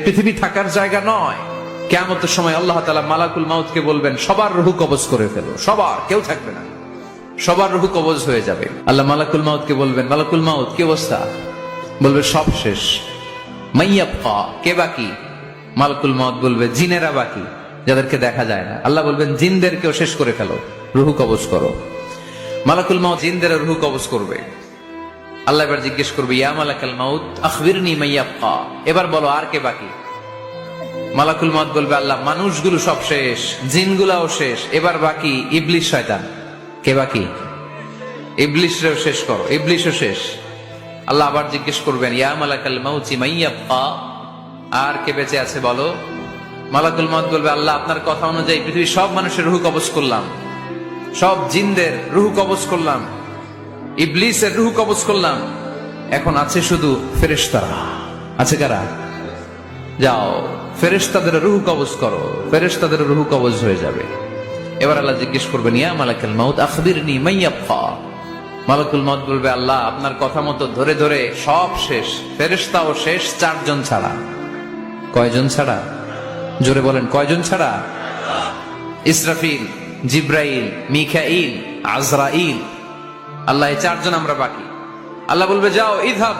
পৃথিবী থাকার জায়গা নয়। কিয়ামতের সময় আল্লাহ তাআলা মালাকুল মাউতকে বলবেন, সবার রূহ কবজ করে ফেলো, সবার, কেউ থাকবে না, সবার রূহ কবজ হয়ে যাবে। আল্লাহ মালাকুল মাউতকে বলবেন, মালাকুল মাউত কি অবস্থা? বলবে সব শেষ। মাইয়াবকা, কে বাকি? মালাকুল মাউত বলবে জিনেরা বাকি, যাদেরকে দেখা যায় না। আল্লাহ বলবেন জিনদেরকেও শেষ করে ফেলো, রূহ কবজ করো। মালাকুল মাউত জিনদের রূহ কবজ করবে। আল্লাহ এবার জিজ্ঞেস করবে, ইয়া মালাকাল মাউত আখবিরনি মাইয়াবকা, এবার বলো আর কে বাকি? মালাকুল মাউত বলবে, আল্লাহ মানুষগুলো সব শেষ, জিনগুলাও শেষ, এবার বাকি ইবলিস শয়তান। কে বাকি? ইবলিসরেও শেষ করো, ইবলিসও শেষ। আল্লাহ আবার জিজ্ঞেস করবেন, ইয়া মালাকাল মাউতি মাইয়াবকা, আর কে বেঁচে আছে বলো? মালাকুল মাউত বলবে, আল্লাহ আপনার কথা অনুযায়ী পৃথিবীর সব মানুষের রূহ কবজ করলাম, সব জিনদের রূহ কবজ করলাম, ইবলিসের রূহ কবজ করলাম, এখন আছে শুধু ফেরেশতারা। আছে কারা? যাও ফেরেশতাদের রূহ কবজ করো, ফেরেশতাদের রূহ কবজ হয়ে যাবে। এবার আল্লাহ জিজ্ঞেস করবেন, ইয়া মালাকাল মাউত আখবিরনি মাইয়াবকা। মালাকুল মাউত বলবে, আল্লাহ আপনার কথা মতো ধরে ধরে সব শেষ, ফেরেশতাও শেষ, 4 জন ছাড়া। কয়জন ছাড়া? জোরে বলেন, কয়জন ছাড়া? ইসরাফিল, জিব্রাইল, মিকাইল, আজরাইল। আল্লাহ এই 4 জন আমরা বাকি। আল্লাহ বলবে, যাও ইযহাব